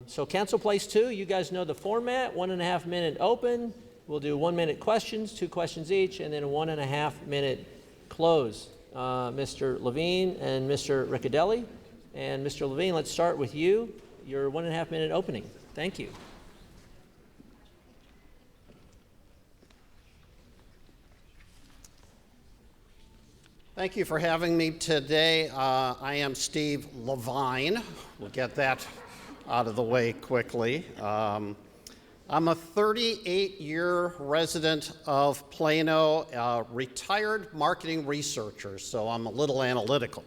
So Council Place 2, you guys know the format, 1.5 minute open. We'll do 1 minute questions, 2 questions each, and then a 1.5 minute close. Mr. Lavine and Mr. Ricciardelli. And Mr. Lavine, let's start with you, your 1.5 minute opening. Thank you. Thank you for having me today. I am Steve Lavine. We'll get that out of the way quickly. I'm a 38-year resident of Plano, a retired marketing researcher, so I'm a little analytical.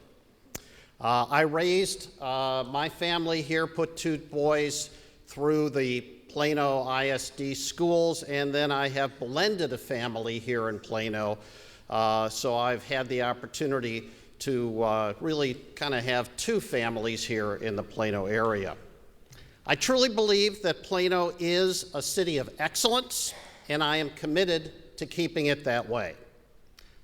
I raised my family here, put 2 boys through the Plano ISD schools, and then I have blended a family here in Plano. So I've had the opportunity to really kind of have 2 families here in the Plano area. I truly believe that Plano is a city of excellence, and I am committed to keeping it that way.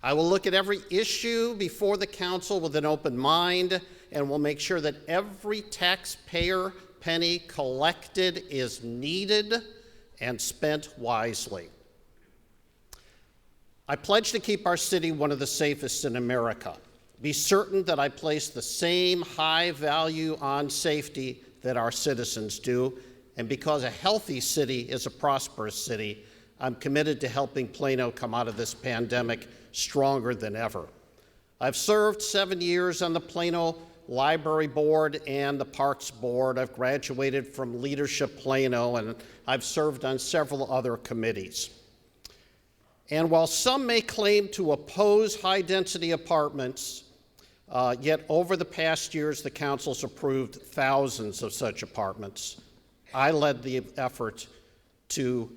I will look at every issue before the council with an open mind, and will make sure that every taxpayer penny collected is needed and spent wisely. I pledge to keep our city one of the safest in America. Be certain that I place the same high value on safety that our citizens do, and because a healthy city is a prosperous city, I'm committed to helping Plano come out of this pandemic stronger than ever. I've served 7 years on the Plano Library Board and the Parks Board. I've graduated from Leadership Plano, and I've served on several other committees. And while some may claim to oppose high-density apartments, yet over the past years, the council's approved thousands of such apartments. I led the effort to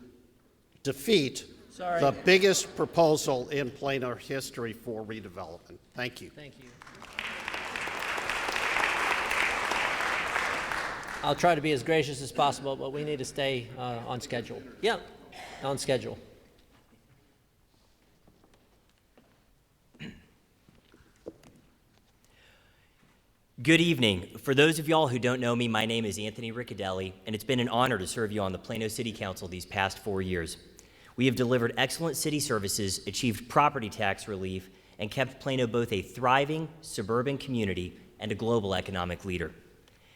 defeat the biggest proposal in Plano history for redevelopment. Thank you. Thank you. I'll try to be as gracious as possible, but we need to stay on schedule. Yeah, on schedule. Good evening. For those of y'all who don't know me, my name is Anthony Ricciardelli, and it's been an honor to serve you on the Plano City Council these past 4 years. We have delivered excellent city services, achieved property tax relief, and kept Plano both a thriving suburban community and a global economic leader.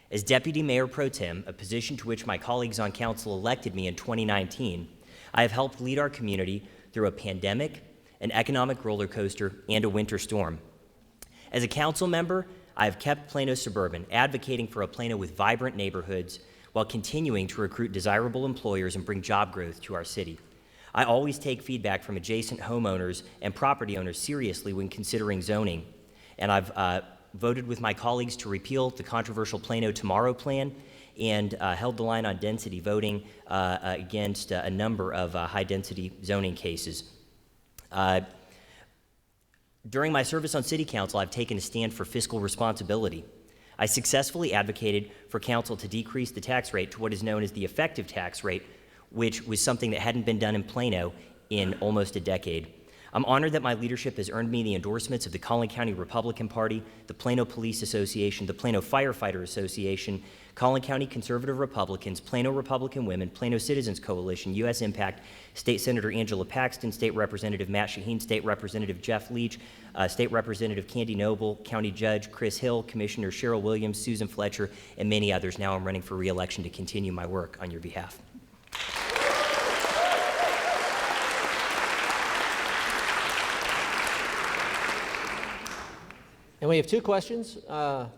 As Deputy Mayor Pro Tem, a position to which my colleagues on council elected me in 2019, I have helped lead our community through a pandemic, an economic roller coaster, and a winter storm. As a council member, I have kept Plano suburban, advocating for a Plano with vibrant neighborhoods while continuing to recruit desirable employers and bring job growth to our city. I always take feedback from adjacent homeowners and property owners seriously when considering zoning, and I've voted with my colleagues to repeal the controversial Plano Tomorrow Plan and held the line on density, voting against a number of high-density zoning cases. During my service on City Council, I've taken a stand for fiscal responsibility. I successfully advocated for council to decrease the tax rate to what is known as the effective tax rate, which was something that hadn't been done in Plano in almost a decade. I'm honored that my leadership has earned me the endorsements of the Collin County Republican Party, the Plano Police Association, the Plano Firefighter Association, Collin County Conservative Republicans, Plano Republican Women, Plano Citizens Coalition, U.S. Impact, State Senator Angela Paxton, State Representative Matt Shaheen, State Representative Jeff Leach, State Representative Candy Noble, County Judge Chris Hill, Commissioner Cheryl Williams, Susan Fletcher, and many others. Now I'm running for re-election to continue my work on your behalf. And we have 2 questions. Let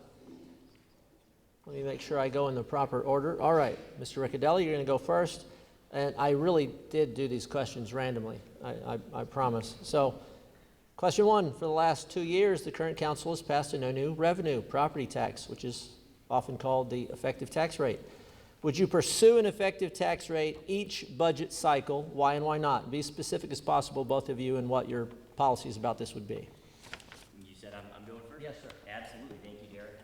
me make sure I go in the proper order. All right, Mr. Ricciardelli, you're going to go first. And I really did do these questions randomly, I promise. So, question 1, for the last 2 years, the current council has passed a no new revenue property tax, which is often called the effective tax rate. Would you pursue an effective tax rate each budget cycle? Why and why not? Be as specific as possible, both of you, and what your policies about this would be. You said I'm going first? Yes, sir. Absolutely. Thank you, Derek.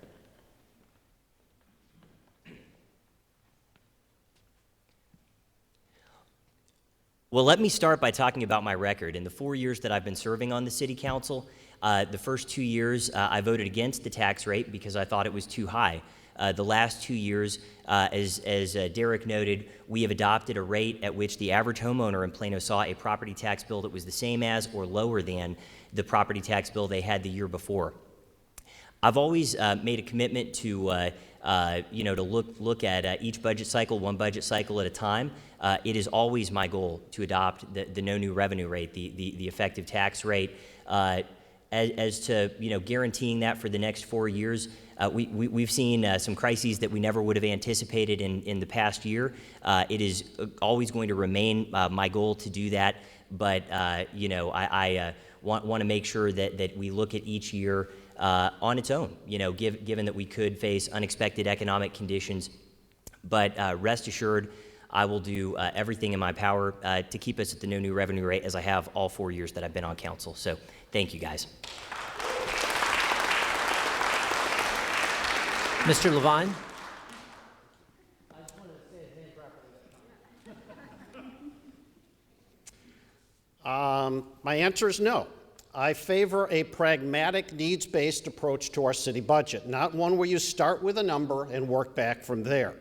Well, let me start by talking about my record. In the 4 years that I've been serving on the City Council, The first 2 years, I voted against the tax rate because I thought it was too high. The last 2 years, as Derek noted, we have adopted a rate at which the average homeowner in Plano saw a property tax bill that was the same as or lower than the property tax bill they had the year before. I've always made a commitment to look at each budget cycle, one budget cycle at a time. It is always my goal to adopt the no new revenue rate, the effective tax rate. As to guaranteeing that for the next 4 years, we've seen some crises that we never would have anticipated in the past year. It is always going to remain my goal to do that, but I want to make sure that we look at each year on its own, given that we could face unexpected economic conditions. But rest assured, I will do everything in my power to keep us at the no new revenue rate, as I have all 4 years that I've been on council. So thank you, guys. Mr. Lavine? My answer is no. I favor a pragmatic, needs-based approach to our city budget, not one where you start with a number and work back from there.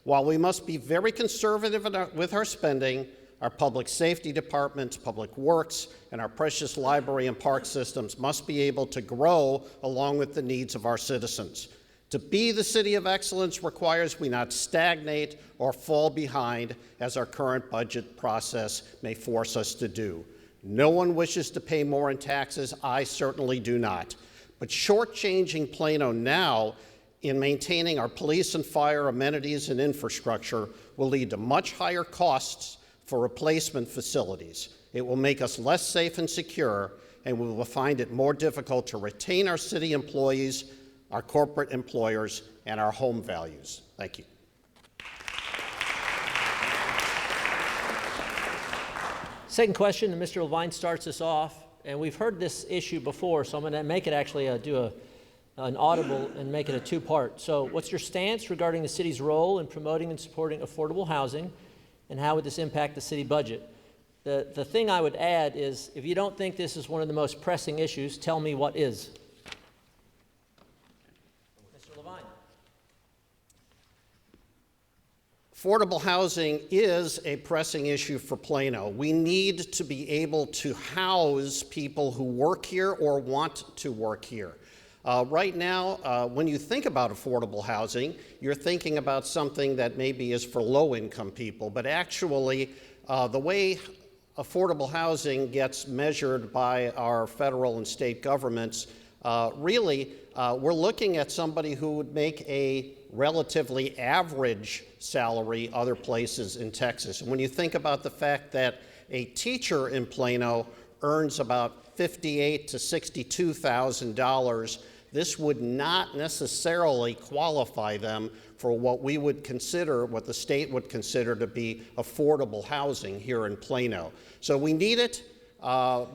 While we must be very conservative with our spending, our public safety departments, public works, and our precious library and park systems must be able to grow along with the needs of our citizens. To be the city of excellence requires we not stagnate or fall behind, as our current budget process may force us to do. No one wishes to pay more in taxes. I certainly do not. But shortchanging Plano now in maintaining our police and fire amenities and infrastructure will lead to much higher costs for replacement facilities. It will make us less safe and secure, and we will find it more difficult to retain our city employees, our corporate employers, and our home values. Thank you. Second question, and Mr. Lavine starts us off, and we've heard this issue before, so I'm going to make it actually an audible and make it a two-part. So what's your stance regarding the city's role in promoting and supporting affordable housing, and how would this impact the city budget? The thing I would add is, if you don't think this is one of the most pressing issues, tell me what is. Mr. Lavine. Affordable housing is a pressing issue for Plano. We need to be able to house people who work here or want to work here. Right now, when you think about affordable housing, you're thinking about something that maybe is for low-income people, but actually, the way affordable housing gets measured by our federal and state governments, we're looking at somebody who would make a relatively average salary other places in Texas. And when you think about the fact that a teacher in Plano earns about $58,000 to $62,000, this would not necessarily qualify them for what we would consider, what the state would consider to be affordable housing here in Plano. So we need it.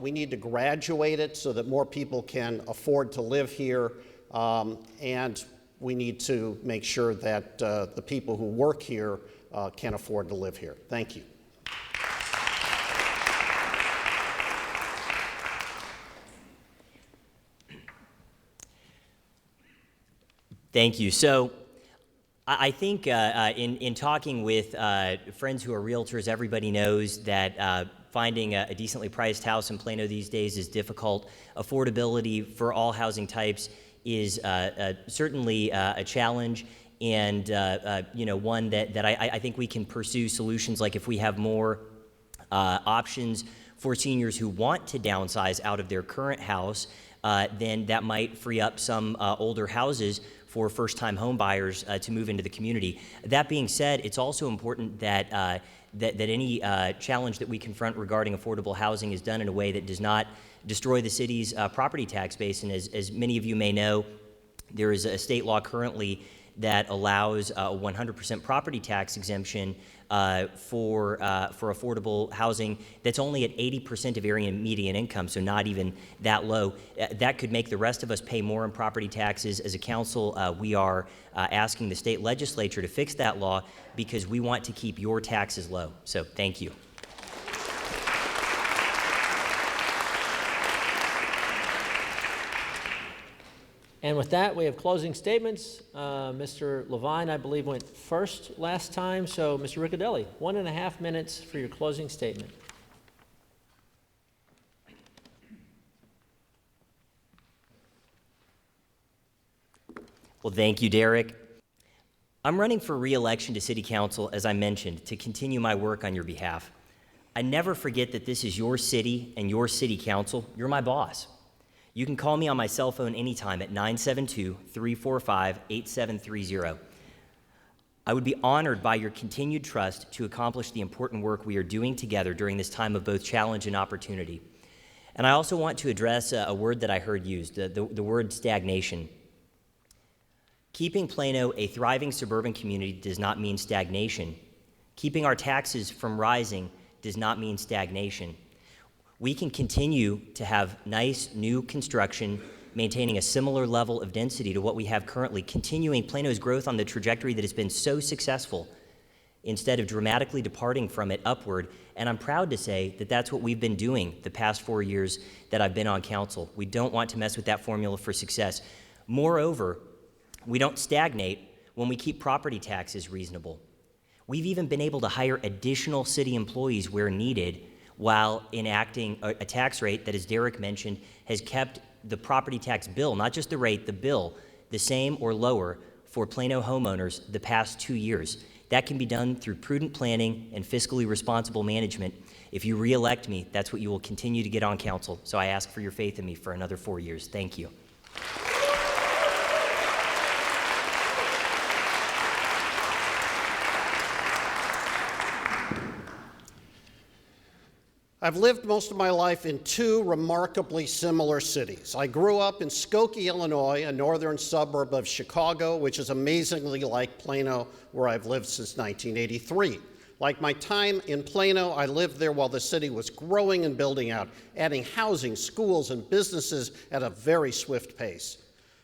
We need to graduate it so that more people can afford to live here, and we need to make sure that the people who work here can afford to live here. Thank you. Thank you. So I think in talking with friends who are realtors, everybody knows that finding a decently priced house in Plano these days is difficult. Affordability for all housing types is certainly a challenge, and one that I think we can pursue solutions, like if we have more options for seniors who want to downsize out of their current house, then that might free up some older houses for first-time home buyers to move into the community. That being said, it's also important that that any challenge that we confront regarding affordable housing is done in a way that does not destroy the city's property tax base. And as many of you may know, there is a state law currently that allows a 100% property tax exemption for affordable housing that's only at 80% of area median income, so not even that low. That could make the rest of us pay more in property taxes. As a council, we are asking the state legislature to fix that law because we want to keep your taxes low. So thank you. And with that, we have closing statements. Mr. Lavine, I believe, went first last time. So, Mr. Ricciardelli, 1.5 minutes for your closing statement. Well, thank you, Derek. I'm running for re-election to City Council, as I mentioned, to continue my work on your behalf. I never forget that this is your city and your City Council. You're my boss. You can call me on my cell phone anytime at 972-345-8730. I would be honored by your continued trust to accomplish the important work we are doing together during this time of both challenge and opportunity. And I also want to address a word that I heard used, the word stagnation. Keeping Plano a thriving suburban community does not mean stagnation. Keeping our taxes from rising does not mean stagnation. We can continue to have nice new construction, maintaining a similar level of density to what we have currently, continuing Plano's growth on the trajectory that has been so successful, instead of dramatically departing from it upward. And I'm proud to say that that's what we've been doing the past 4 years that I've been on council. We don't want to mess with that formula for success. Moreover, we don't stagnate when we keep property taxes reasonable. We've even been able to hire additional city employees where needed while enacting a tax rate that, as Derek mentioned, has kept the property tax bill, not just the rate, the bill, the same or lower for Plano homeowners the past 2 years. That can be done through prudent planning and fiscally responsible management. If you re-elect me, that's what you will continue to get on council. So I ask for your faith in me for another 4 years. Thank you. I've lived most of my life in two remarkably similar cities. I grew up in Skokie, Illinois, a northern suburb of Chicago, which is amazingly like Plano, where I've lived since 1983. Like my time in Plano, I lived there while the city was growing and building out, adding housing, schools, and businesses at a very swift pace.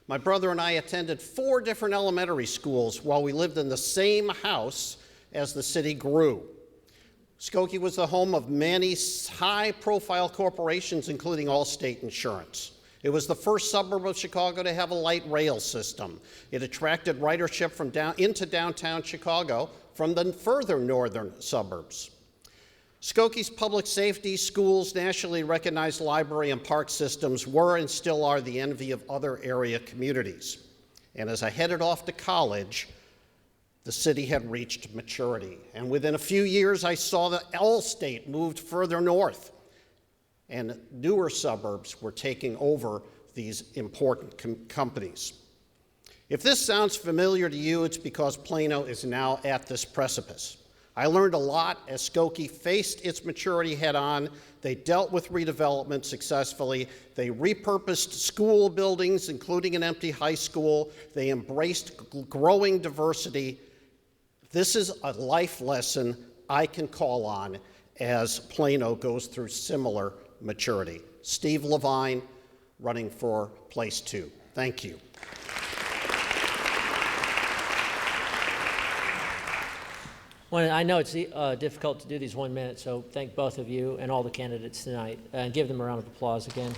My brother and I attended 4 different elementary schools while we lived in the same house as the city grew. Skokie was the home of many high-profile corporations, including Allstate Insurance. It was the first suburb of Chicago to have a light rail system. It attracted ridership from into downtown Chicago from the further northern suburbs. Skokie's public safety, schools, nationally recognized library and park systems were and still are the envy of other area communities. And as I headed off to college, the city had reached maturity. And within a few years, I saw that Allstate moved further north, and newer suburbs were taking over these important companies. If this sounds familiar to you, it's because Plano is now at this precipice. I learned a lot as Skokie faced its maturity head-on. They dealt with redevelopment successfully. They repurposed school buildings, including an empty high school. They embraced growing diversity. This is a life lesson I can call on as Plano goes through similar maturity. Steve Lavine, running for place 2. Thank you. Well, I know it's difficult to do these 1 minute, so thank both of you and all the candidates tonight, and give them a round of applause again.